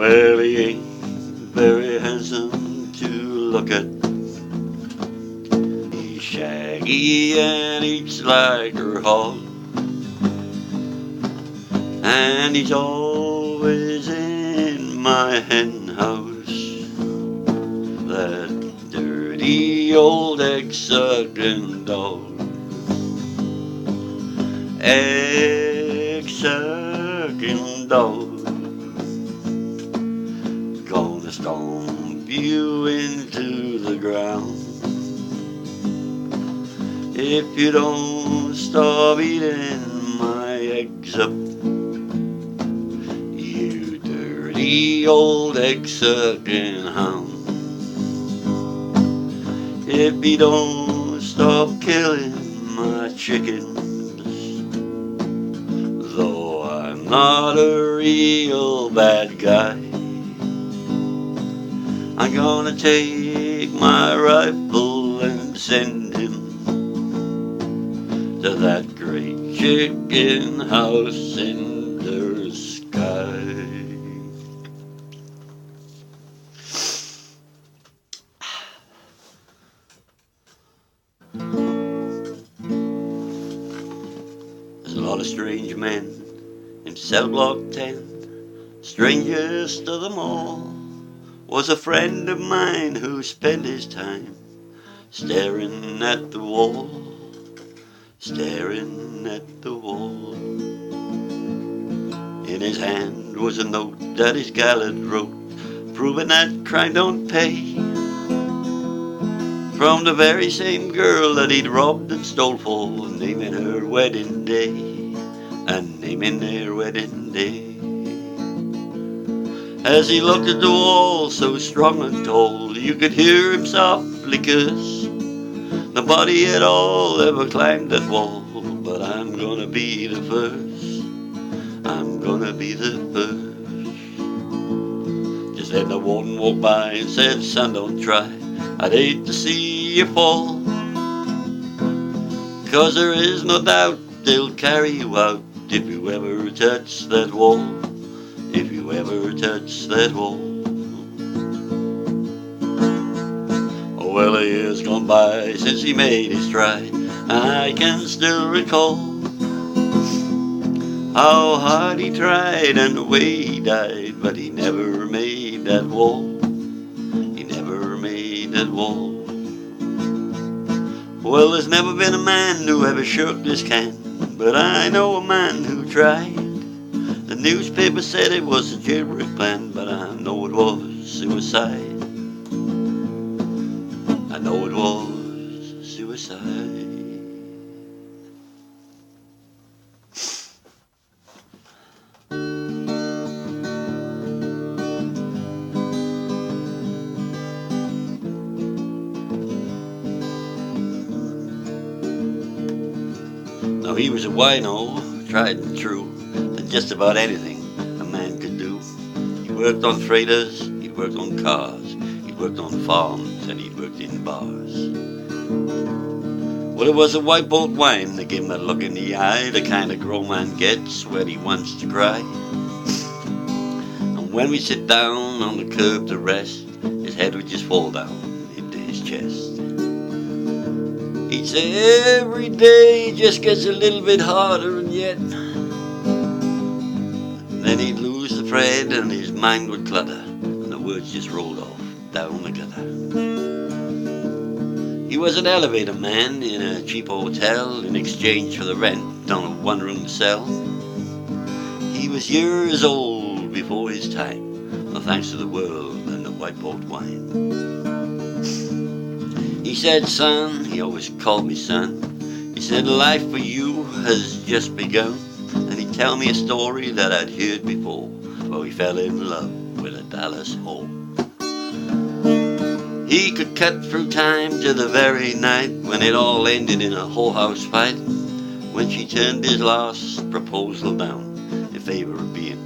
Well, he ain't very handsome to look at. He's shaggy and eats like a hog, and he's always in my hen house. That dirty old egg-sucking dog. Egg-sucking dog. Gonna stomp you into the ground if you don't stop eating my eggs up, you dirty old egg-sucking hound. If you don't stop killing my chickens, though I'm not a real bad guy, I'm gonna take my rifle and send him to that great chicken house in the sky. There's a lot of strange men in Cell Block 10. Strangest of them all was a friend of mine who spent his time staring at the wall, staring at the wall. In his hand was a note that his gal had wrote, proving that crime don't pay, from the very same girl that he'd robbed and stole for, naming her wedding day, and naming their wedding day. As he looked at the wall, so strong and tall, you could hear him softly curse. Nobody at all ever climbed that wall, but I'm gonna be the first. I'm gonna be the first. Just then the warden walked by and said, son, don't try. I'd hate to see you fall, 'cause there is no doubt they'll carry you out if you ever touch that wall. If you ever touch that wall. Oh, well, a year's gone by since he made his try, and I can still recall how hard he tried and the way he died, but he never made that wall. He never made that wall. Well, there's never been a man who ever shook this can, but I know a man who tried. The newspaper said it was a jailbreak plan, but I know it was suicide. I know it was suicide. Now he was a wino, tried and true, and just about anything a man could do. He worked on freighters, he worked on cars, he worked on farms, and he worked in bars. Well, it was a white bolt wine that gave him that look in the eye, the kind a grown man gets when he wants to cry. And when we sit down on the curb to rest, his head would just fall down into his chest. He'd say every day just gets a little bit harder, and yet then he'd lose the thread and his mind would clutter, and the words just rolled off down the gutter. He was an elevator man in a cheap hotel in exchange for the rent on a one-room cell. He was years old before his time, well, thanks to the world and the white bolt wine. He said, son, he always called me son, he said, life for you has just begun. And he'd tell me a story that I'd heard before, where he fell in love with a Dallas whore. He could cut through time to the very night when it all ended in a whorehouse fight, when she turned his last proposal down in favor of being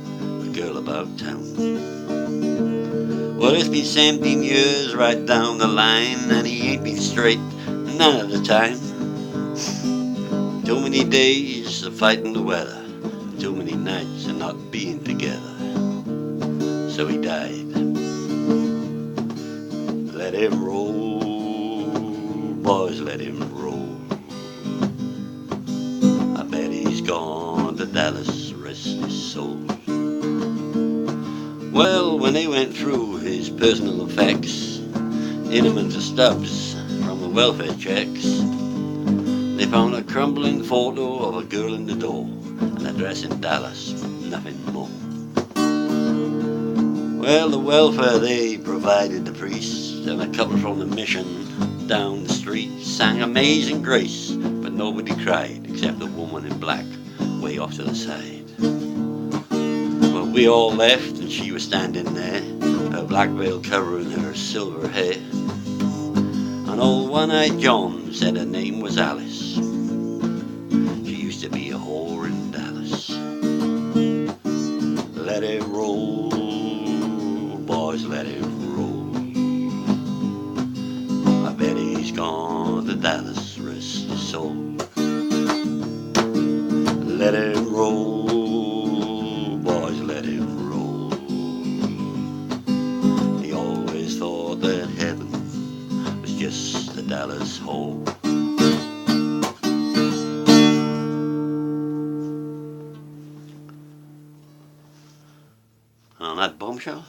a girl about town. Well, it's been 17 years right down the line, and he ain't been straight none of the time. Too many days of fighting the weather, too many nights of not being together. so he died. Let him roll, boys, let him roll. I bet he's gone to Dallas, rest his soul. Well, when they went through his personal effects, in him and the stubs from the welfare checks, they found a crumbling photo of a girl in the door, an address in Dallas, nothing more. Well, the welfare they provided the priest, and a couple from the mission down the street sang Amazing Grace, but nobody cried except the woman in black way off to the side. Well, we all left and she was standing there, her black veil covering her silver hair. And old one-eyed John said her name was Alice. She used to be a whore in Dallas. Let it roll, boys, let it roll. I bet he's gone to Dallas, rest his soul. Let it roll, boys, let it roll. He always thought that heaven was just a Dallas hole. On that bombshell,